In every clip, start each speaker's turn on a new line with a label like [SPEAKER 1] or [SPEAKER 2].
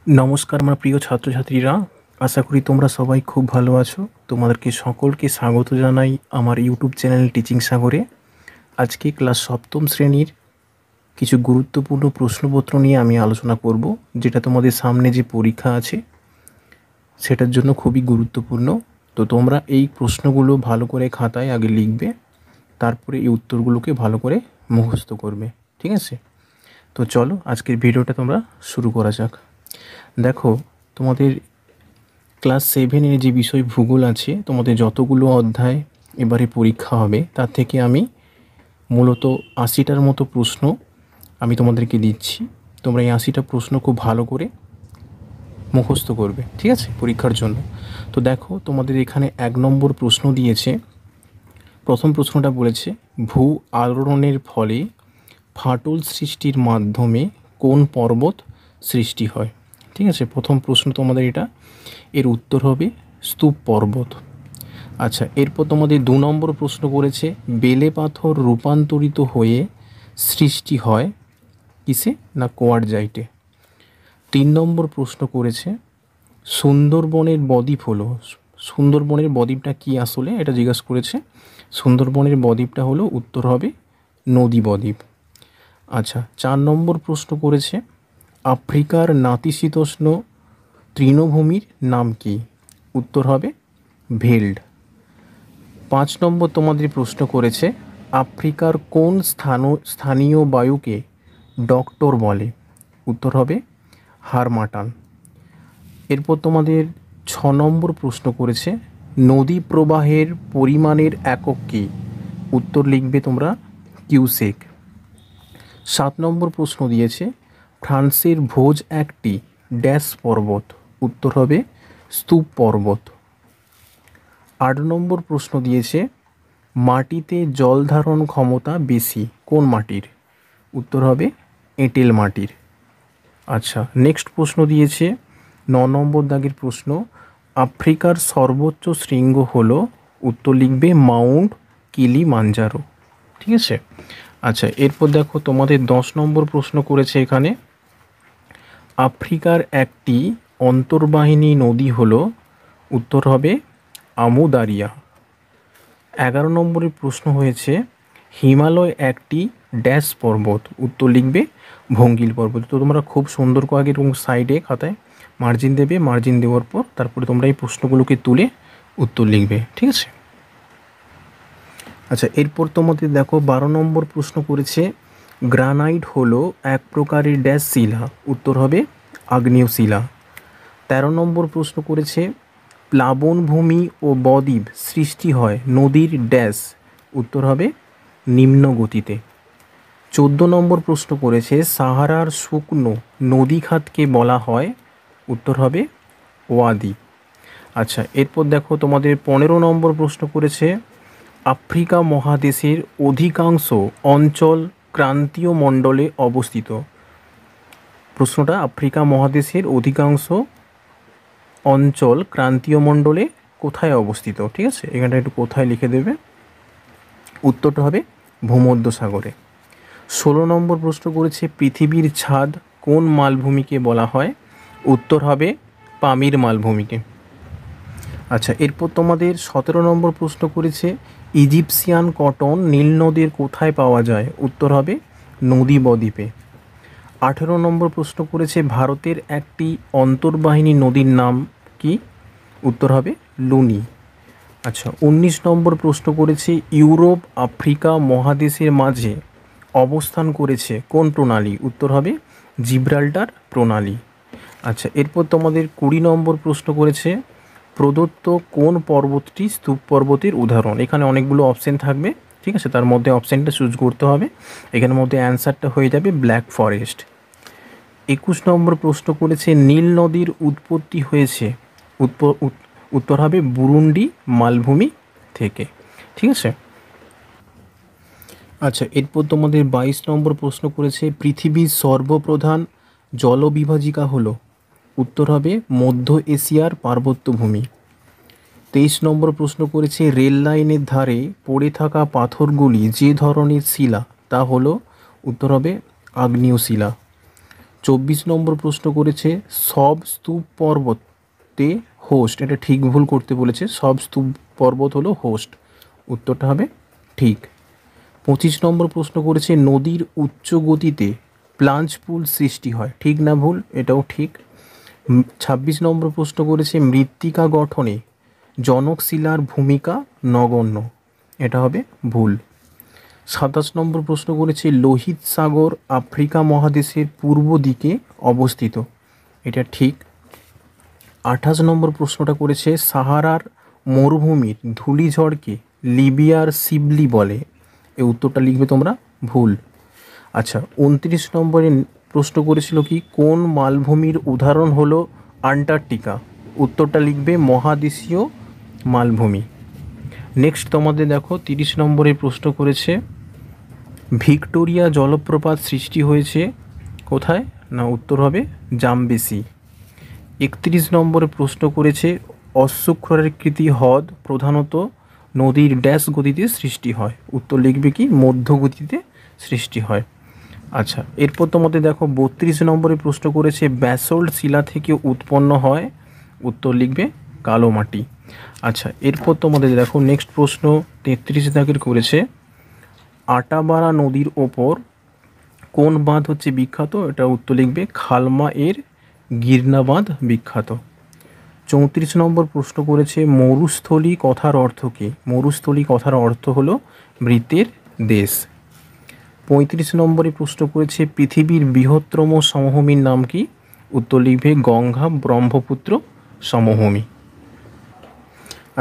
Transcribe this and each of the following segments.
[SPEAKER 1] নমস্কার আমার প্রিয় ছাত্রছাত্রীরা, আশা করি তোমরা সবাই খুব ভালো আছো। তোমাদেরকে সকলকে স্বাগত জানাই আমার ইউটিউব চ্যানেল টিচিং সাগরে। আজকে ক্লাস সপ্তম শ্রেণীর কিছু গুরুত্বপূর্ণ প্রশ্নপত্র নিয়ে আমি আলোচনা করব, যেটা তোমাদের সামনে যে পরীক্ষা আছে সেটার জন্য খুবই গুরুত্বপূর্ণ। তো তোমরা এই প্রশ্নগুলো ভালো করে খাতায় আগে লিখবে, তারপরে এই উত্তরগুলোকে ভালো করে মুখস্থ করবে, ঠিক আছে? তো চলো আজকের ভিডিওটা তোমরা শুরু করা যাক। দেখো, তোমাদের ক্লাস 7-এর যে বিষয় ভূগোল আছে, তোমাদের যতগুলো অধ্যায় এবারে পরীক্ষা হবে তার থেকে আমি মূলত 80টার মতো প্রশ্ন আমি তোমাদেরকে দিচ্ছি। তোমরা এই 80টা প্রশ্ন খুব ভালো করে মুখস্থ করবে, ঠিক আছে, পরীক্ষার জন্য। তো দেখো, তোমাদের এখানে 1 নম্বর প্রশ্ন দিয়েছে। প্রথম প্রশ্নটা বলেছে, ভূ আলোড়নের ফলে ফাটল সৃষ্টির মাধ্যমে কোন পর্বত সৃষ্টি হয়? ঠিক আছে, প্রথম প্রশ্ন তোমাদের এটা। এর উত্তর হবে স্তূপ পর্বত। আচ্ছা, এরপর তোমাদের 2 নম্বর প্রশ্ন করেছে, বেলে পাথর রূপান্তরিত হয়ে সৃষ্টি হয় কিসে? না কোয়ার্টজাইটে। 3 নম্বর প্রশ্ন করেছে, সুন্দরবনের বদ্বীপ হলো, সুন্দরবনের বদ্বীপটা কি আসলে, এটা জিজ্ঞাসা করেছে। সুন্দরবনের বদ্বীপটা হলো, উত্তর হবে নদী বদ্বীপ। আচ্ছা, 4 নম্বর প্রশ্ন করেছে, আফ্রিকার নাতিশীতোষ্ণ তৃণভূমির নাম কি? উত্তর হবে ভেল্ড। 5 নম্বর তোমাদের প্রশ্ন করেছে, আফ্রিকার কোন স্থানীয় বায়ুকে ডক্টর বলে? উত্তর হবে হারমাটান। এরপর তোমাদের 6 নম্বর প্রশ্ন করেছে, নদী প্রবাহের পরিমাণের একক কি? উত্তর লিখবে তোমরা কিউসেক। 7 নম্বর প্রশ্ন দিয়েছে, ফ্রান্সের ভোজ একটি ড্যাশ পর্বত? উত্তর হবে স্তূপ পর্বত। 8 নম্বর প্রশ্ন দিয়েছে, মাটিতে জল ধারণ ক্ষমতা বেশি কোন মাটির? উত্তর হবে এঁটেল মাটির। আচ্ছা, নেক্সট প্রশ্ন দিয়েছে 9 নম্বর দাগের প্রশ্ন, আফ্রিকার সর্বোচ্চ শৃঙ্গ হলো? উত্তর লিখবে মাউন্ট কিলিমাঞ্জারো, ঠিক আছে। আচ্ছা, এরপর দেখো তোমাদের 10 নম্বর প্রশ্ন করেছে এখানে, আফ্রিকার একটি অন্তর্বাহিনী নদী হলো? উত্তর হবে আমুদারিয়া। 11 নম্বরের প্রশ্ন হয়েছে, হিমালয় একটি ড্যাশ পর্বত? উত্তর লিখবে ভঙ্গিল পর্বত। তো তোমরা খুব সুন্দর করে এবং সাইডে খাতায় মার্জিন দেবে, মার্জিন দেওয়ার পর তারপরে তোমরা এই প্রশ্নগুলোকে তুলে উত্তর লিখবে, ঠিক আছে। আচ্ছা, এরপর তোমাদের দেখো 12 নম্বর প্রশ্ন করেছে, গ্রানাইট হলো এক প্রকারের ড্যাশ শিলা? উত্তর হবে আগ্নেয় শিলা। 13 নম্বর প্রশ্ন করেছে, প্লাবনভূমি ও বদ্বীপ সৃষ্টি হয় নদীর ড্যাশ? উত্তর হবে নিম্ন গতিতে। 14 নম্বর প্রশ্ন করেছে, সাহারার শুকনো নদীখাতকে বলা হয়? উত্তর হবে ওয়াদি। আচ্ছা, এরপর দেখো তোমাদের 15 নম্বর প্রশ্ন করেছে, আফ্রিকা মহাদেশের অধিকাংশ অঞ্চল ক্রান্তীয় মণ্ডলে অবস্থিত? প্রশ্নটা আফ্রিকা মহাদেশের অধিকাংশ অঞ্চল ক্রান্তীয় মণ্ডলে কোথায় অবস্থিত, ঠিক আছে, এখানটা একটু কোথায় লিখে দেবে। উত্তরটা হবে ভূমধ্যসাগরে। 16 নম্বর প্রশ্ন করেছে, পৃথিবীর ছাদ কোন মালভূমিকে বলা হয়? উত্তর হবে পামির মালভূমিকে। আচ্ছা, এরপর তোমাদের 17 নম্বর প্রশ্ন করেছে, ইজিপশিয়ান কটন নীল নদীর কোথায় পাওয়া যায়? উত্তর হবে নদী বদ্বীপে। 18 নম্বর প্রশ্ন করেছে, ভারতের একটি অন্তর্বাহিনী নদীর নাম কি? উত্তর হবে লুনি। আচ্ছা, 19 নম্বর প্রশ্ন করেছে, ইউরোপ আফ্রিকা মহাদেশের মাঝে অবস্থান করেছে কোন প্রণালী? উত্তর হবে জিব্রাল্টার প্রণালী। আচ্ছা, এরপর তোমাদের 20 নম্বর প্রশ্ন করেছে, প্রদত্ত কোন পর্বতটি স্তূপ পর্বতের উদাহরণ? এখানে অনেকগুলো অপশান থাকবে, ঠিক আছে, তার মধ্যে অপশানটা চুজ করতে হবে। এখানের মধ্যে অ্যান্সারটা হয়ে যাবে ব্ল্যাক ফরেস্ট। 21 নম্বর প্রশ্ন করেছে, নীল নদীর উৎপত্তি হয়েছে? উত্তর হবে বুরুন্ডি মালভূমি থেকে, ঠিক আছে। আচ্ছা, এরপর তোমাদের 22 নম্বর প্রশ্ন করেছে, পৃথিবীর সর্বপ্রধান জলবিভাজিকা হলো? উত্তর হবে মধ্য এশিয়ার পার্বত্যভূমি। 23 নম্বর প্রশ্ন করেছে, রেল লাইনের ধারে পড়ে থাকা পাথরগুলি যে ধরনের শিলা? তা হলো উত্তর হবে আগ্নেয় শিলা। 24 নম্বর প্রশ্ন করেছে সব স্তূপ পর্বতে হোস্ট, এটা ঠিক ভুল করতে বলেছে, সব স্তূপ পর্বত হলো হোস্ট, উত্তরটা হবে ঠিক। 25 নম্বর প্রশ্ন করেছে নদীর উচ্চ গতিতে প্লাঞ্জ পুল সৃষ্টি হয়, ঠিক না ভুল, এটাও ঠিক। 26 নম্বর প্রশ্ন করেছে মৃত্তিকা গঠনে জনক শিলার ভূমিকা নগণ্য, এটা হবে ভুল। 27 নম্বর প্রশ্ন করেছে লোহিত সাগর আফ্রিকা মহাদেশের পূর্ব দিকে অবস্থিত, এটা ঠিক। 28 নম্বর প্রশ্নটা করেছে সাহারার মরুভূমির ধূলিঝড়কে লিবিয়ার সিবলি বলে, এই উত্তরটা লিখবে তোমরা ভুল। আচ্ছা 29 নম্বরে প্রশ্ন করেছিল কি কোন মালভূমির উদাহরণ হলো আন্টার্কটিকা, উত্তরটা লিখবে মহাদেশীয় মালভূমি। নেক্সট তোমাদের দেখো 30 নম্বরে প্রশ্ন করেছে ভিক্টোরিয়া জলপ্রপাত সৃষ্টি হয়েছে কোথায়, না উত্তর হবে জামবেসি। 31 নম্বরে প্রশ্ন করেছে অশ্বক্ষুরাকৃতি হ্রদ প্রধানত নদীর ড্যাশ গতিতে সৃষ্টি হয়, উত্তর লিখবে কি মধ্য গতিতে সৃষ্টি হয়। আচ্ছা এরপর তোমাদের দেখো 32 নম্বরে প্রশ্ন করেছে ব্যাসল্ট শিলা থেকে উৎপন্ন হয়, উত্তর লিখবে কালো মাটি। আচ্ছা এরপর তোমাদের দেখো নেক্সট প্রশ্ন 33 দাগের করেছে আটাবাড়া নদীর ওপর কোন বাঁধ হচ্ছে বিখ্যাত, এটা উত্তর লিখবে খালমা এর গিরনা বাঁধ বিখ্যাত। 34 নম্বর প্রশ্ন করেছে মরুস্থলী কথার অর্থ কী, মরুস্থলী কথার অর্থ হলো মৃতের দেশ। 35 নম্বরে প্রশ্ন করেছে পৃথিবীর বৃহত্তম সমভূমির নাম কি, উত্তর লিখবে গঙ্গা ব্রহ্মপুত্র সমভূমি।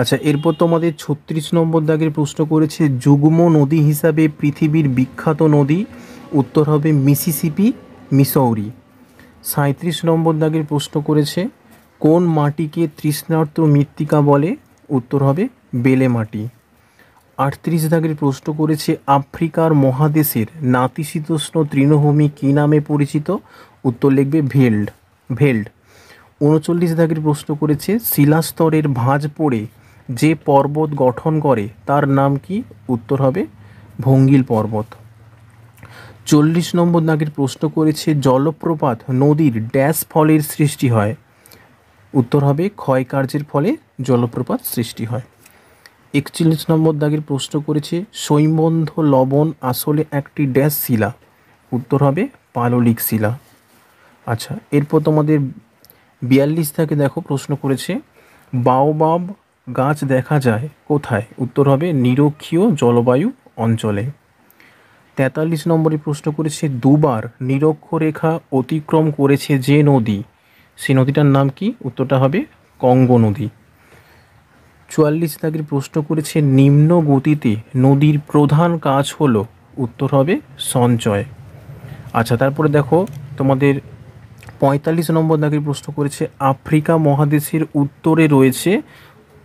[SPEAKER 1] আচ্ছা এরপর তোমাদের 36 নম্বর দাগের প্রশ্ন করেছে যুগ্ম নদী হিসাবে পৃথিবীর বিখ্যাত নদী, উত্তর হবে মিসিসিপি মিসৌরি। 37 নম্বর দাগের প্রশ্ন করেছে কোন মাটিকে তৃষ্ণার্ত মৃত্তিকা বলে, উত্তর হবে বেলে মাটি। 38 দাগের প্রশ্ন করেছে আফ্রিকার মহাদেশের নাতিশীতোষ্ণ তৃণভূমি কী নামে পরিচিত, উত্তর লিখবে ভেল্ড। 39 দাগের প্রশ্ন করেছে শিলাস্তরের ভাঁজ পড়ে যে পর্বত গঠন করে তার নাম কি, উত্তর হবে ভঙ্গিল পর্বত। 40 নম্বর দাগের প্রশ্ন করেছে জলপ্রপাত নদীর ড্যাশ ফলের সৃষ্টি হয়, উত্তর হবে ক্ষয়কার্যের ফলে জলপ্রপাত সৃষ্টি হয়। 41 নম্বর দাগের প্রশ্ন করেছে সৈমবন্ধ লবণ আসলে একটি ড্যাশ শিলা, উত্তর হবে পাললিক শিলা। আচ্ছা এরপর তোমাদের 42 দাগে দেখো প্রশ্ন করেছে বাওবাব গাছ দেখা যায় কোথায়, উত্তর হবে নিরক্ষীয় জলবায়ু অঞ্চলে। 43 নম্বরে প্রশ্ন করেছে দুবার নিরক্ষরেখা অতিক্রম করেছে যে নদী, সেই নদীটার নাম কি, উত্তরটা হবে কঙ্গো নদী। 44 দাগের প্রশ্ন করেছে নিম্ন গতিতে নদীর প্রধান কাজ হলো, উত্তর হবে সঞ্চয়। আচ্ছা তারপরে দেখো তোমাদের 45 নম্বর দাগের প্রশ্ন করেছে আফ্রিকা মহাদেশের উত্তরে রয়েছে,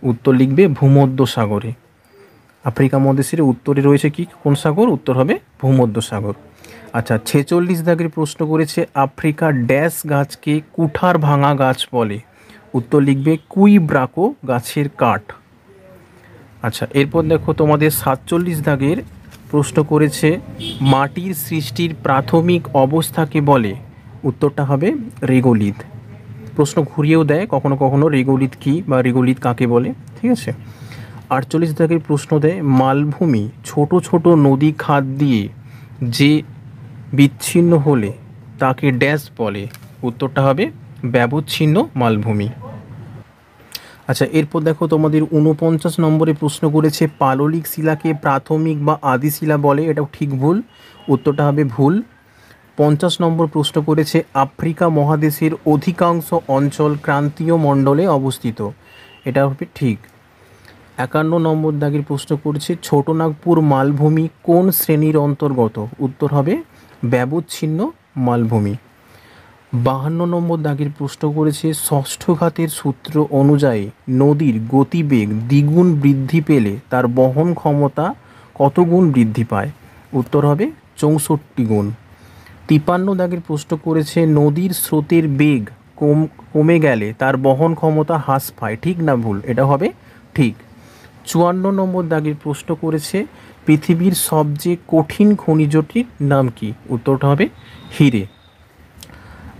[SPEAKER 1] উত্তর লিখবে ভূমধ্য সাগরে। আফ্রিকা মহাদেশের উত্তরে রয়েছে কি কোন সাগর, উত্তর হবে ভূমধ্য সাগর। আচ্ছা 46 দাগের প্রশ্ন করেছে আফ্রিকার ড্যাশ গাছকে কুঠার ভাঙা গাছ বলে, উত্তর লিখবে কুইব্রাকো গাছের কাঠ। আচ্ছা এরপর দেখো তোমাদের 47 দাগের প্রশ্ন করেছে মাটির সৃষ্টির প্রাথমিক অবস্থাকে বলে, উত্তরটা হবে রেগোলিথ। প্রশ্ন ঘুরিয়েও দেয় কখনো কখনো রেগোলিথ কী বা রেগোলিথ কাকে বলে, ঠিক আছে। 48 দাগের প্রশ্ন দেয় মালভূমি ছোট ছোট নদী খাত দিয়ে যে বিচ্ছিন্ন হলে তাকে ড্যাশ বলে, উত্তরটা হবে ব্যবচ্ছিন্ন মালভূমি। আচ্ছা এরপর দেখো তোমাদের 49 নম্বরে প্রশ্ন করেছে পাললিক শিলাকে প্রাথমিক বা আদি শিলা বলে, এটাও ঠিক ভুল, উত্তরটা হবে ভুল। 50 নম্বর প্রশ্ন করেছে আফ্রিকা মহাদেশের অধিকাংশ অঞ্চল ক্রান্তীয় মণ্ডলে অবস্থিত, এটা হবে ঠিক। 51 নম্বর দাগের প্রশ্ন করেছে ছোটনাগপুর মালভূমি কোন শ্রেণীর অন্তর্গত, উত্তর হবে ব্যবচ্ছিন্ন মালভূমি। 52 নম্বর দাগের প্রশ্ন করেছে ষষ্ঠ ঘাতের সূত্র অনুযায়ী নদীর গতিবেগ দ্বিগুণ বৃদ্ধি পেলে তার বহন ক্ষমতা কত গুণ বৃদ্ধি পায়, উত্তর হবে 64 গুণ। 53 দাগের প্রশ্ন করেছে নদীর স্রোতের বেগ কমে গেলে তার বহন ক্ষমতা হ্রাস পায়, ঠিক না ভুল, এটা হবে ঠিক। 54 নম্বর দাগের প্রশ্ন করেছে পৃথিবীর সবচেয়ে কঠিন খনিজটির নাম কি? উত্তরটা হবে হিরে।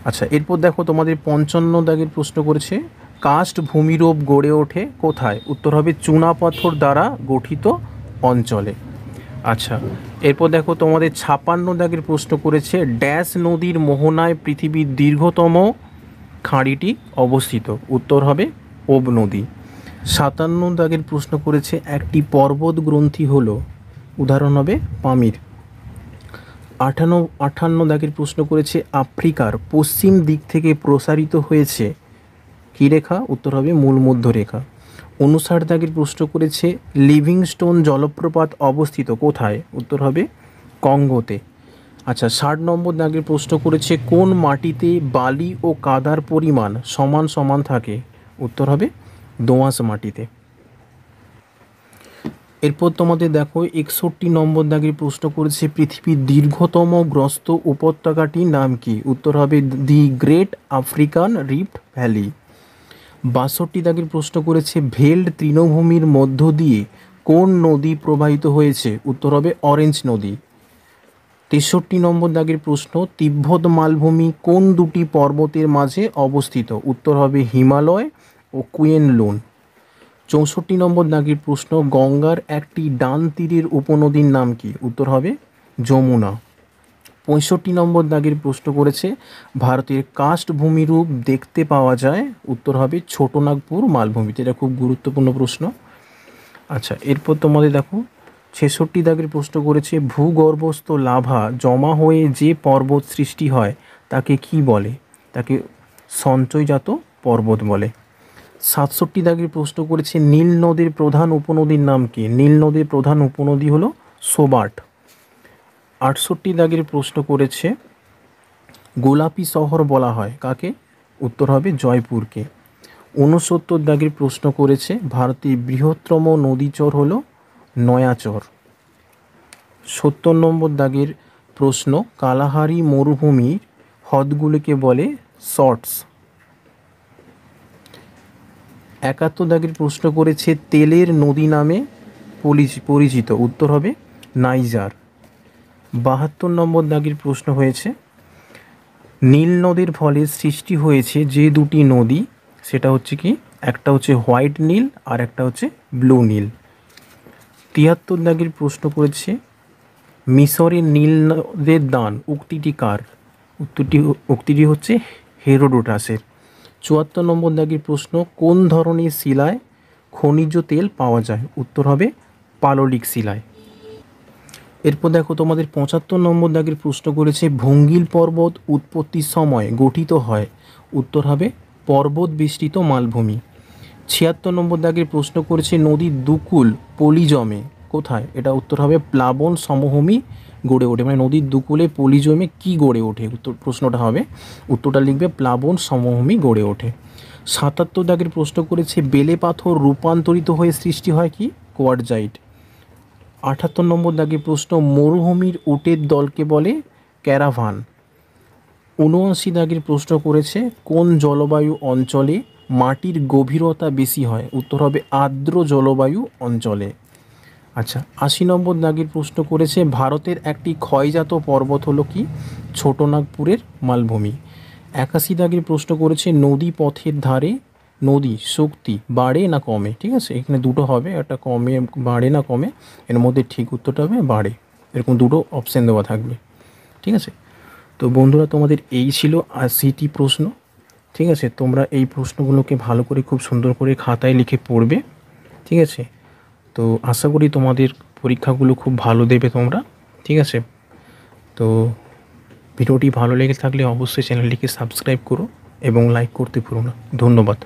[SPEAKER 1] আচ্ছা, এরপর দেখো তোমাদের 55 দাগের প্রশ্ন করেছে কাস্ট ভূমিরূপ গড়ে ওঠে কোথায়? উত্তর হবে চুনাপাথর দ্বারা গঠিত অঞ্চলে। আচ্ছা, এরপর দেখো তোমাদের 56 দাগের প্রশ্ন করেছে ড্যাশ নদীর মোহনায় পৃথিবীর দীর্ঘতম খাঁড়িটি অবস্থিত? উত্তর হবে ওব নদী। 57 দাগের প্রশ্ন করেছে একটি পর্বত গ্রন্থি হলো, উদাহরণ হবে পামির। 58 দাগের প্রশ্ন করেছে আফ্রিকার পশ্চিম দিক থেকে প্রসারিত হয়েছে কী রেখা? উত্তর হবে মূল মধ্য রেখা। 59 দাগের প্রশ্ন করেছে লিভিংস্টোন জলপ্রপাত অবস্থিত কোথায়? উত্তর হবে কঙ্গোতে। আচ্ছা, 60 নম্বর দাগের প্রশ্ন করেছে কোন মাটিতে বালি ও কাদার পরিমাণ সমান সমান থাকে? উত্তর হবে দোআঁশ মাটিতে। এরপর তোমাদের দেখো 61 নম্বর দাগের প্রশ্ন করেছে পৃথিবীর দীর্ঘতম গ্রস্ত উপত্যকাটির নাম কি? উত্তর হবে দি গ্রেট আফ্রিকান রিফট ভ্যালি। 62 দাগের প্রশ্ন করেছে ভেল্ড তৃণভূমির মধ্য দিয়ে কোন নদী প্রবাহিত হয়েছে? উত্তর হবে অরেঞ্জ নদী। 63 নম্বর দাগের প্রশ্ন তিব্বত মালভূমি কোন দুটি পর্বতের মাঝে অবস্থিত? উত্তর হবে হিমালয় ও কুয়েনলুন। 64 নম্বর দাগের প্রশ্ন গঙ্গার একটি ডান তীরের উপনদীর নাম কি? উত্তর হবে যমুনা। 65 নম্বর দাগের প্রশ্ন করেছে ভারতের কাস্ট ভূমিরূপ দেখতে পাওয়া যায়? উত্তর হবে ছোটনাগপুর মালভূমিতে। এটা খুব গুরুত্বপূর্ণ প্রশ্ন। আচ্ছা, এরপর তোমাদের দেখো 66 দাগের প্রশ্ন করেছে ভূগর্ভস্থ লাভা জমা হয়ে যে পর্বত সৃষ্টি হয় তাকে কি বলে? তাকে সঞ্চয়জাত পর্বত বলে। 67 দাগের প্রশ্ন করেছে নীল নদীর প্রধান উপনদীর নাম কি? নীল নদীর প্রধান উপনদী হলো সোবাট। 68 দাগের প্রশ্ন করেছে গোলাপি শহর বলা হয় কাকে? উত্তর হবে জয়পুরকে। 69 দাগের প্রশ্ন করেছে ভারতের বৃহত্তম নদীচর হলো নয়াচর। 70 নম্বর দাগের প্রশ্ন কালাহারি মরুভূমির হ্রদগুলিকে বলে শর্টস। 71 দাগের প্রশ্ন করেছে তেলের নদী নামে পরিচিত? উত্তর হবে নাইজার। 72 নম্বর দাগের প্রশ্ন হয়েছে নীল নদীর ফলে সৃষ্টি হয়েছে যে দুটি নদী, সেটা হচ্ছে কি? একটা হচ্ছে হোয়াইট নীল আর একটা হচ্ছে ব্লু নীল। 73 দাগের প্রশ্ন করেছে মিশরের নীল নদের দান উক্তিটি কার? উক্তিটি হচ্ছে হেরোডোটাসের। 74 নম্বর দাগের প্রশ্ন কোন ধরনের শিলায় খনিজ তেল পাওয়া যায়? উত্তর হবে পাললিক শিলায়। এরপর দেখো তোমাদের 75 নম্বর দাগের প্রশ্ন করেছে ভঙ্গিল পর্বত উৎপত্তির সময় গঠিত হয়? উত্তর হবে পর্বত বেষ্টিত মালভূমি। 76 নম্বর দাগের প্রশ্ন করেছে নদীর দুকুল পলি জমে কোথায়? এটা উত্তর হবে প্লাবন সমভূমি গড়ে ওঠে। মানে নদীর দুকুলে পলি জমে কী গড়ে ওঠে? প্রশ্নটা হবে, উত্তরটা লিখবে প্লাবন সমভূমি গড়ে ওঠে। 77 দাগের প্রশ্ন করেছে বেলে পাথর রূপান্তরিত হয়ে সৃষ্টি হয় কি? কোয়ার্টজাইট। 78 নম্বর দাগের প্রশ্ন মরুভূমির উটের দলকে বলে ক্যারাভান। 79 দাগের প্রশ্ন করেছে কোন জলবায়ু অঞ্চলে মাটির গভীরতা বেশি হয়? উত্তর হবে আর্দ্র জলবায়ু অঞ্চলে। আচ্ছা, 80 নম্বর দাগের প্রশ্ন করেছে ভারতের একটি ক্ষয়জাত পর্বত হলো কি? ছোটনাগপুরের মালভূমি। 81 দাগের প্রশ্ন করেছে নদী পথের ধারে নদী শক্তি বাড়ে না কমে? ঠিক আছে, এখানে দুটো হবে, একটা কমে বাড়ে না কমে, এর মধ্যে ঠিক উত্তরটা হবে বাড়ে। এরকম দুটো অপশান দেওয়া থাকবে। ঠিক আছে, তো বন্ধুরা তোমাদের এই ছিল 80টি প্রশ্ন। ঠিক আছে, তোমরা এই প্রশ্নগুলোকে ভালো করে খুব সুন্দর করে খাতায় লিখে পড়বে। ঠিক আছে, তো আশা করি তোমাদের পরীক্ষাগুলো খুব ভালো দেবে তোমরা। ঠিক আছে, তো ভিডিওটি ভালো লেগে থাকলে অবশ্যই চ্যানেলটিকে সাবস্ক্রাইব করো এবং লাইক করতে ভুলো না। ধন্যবাদ।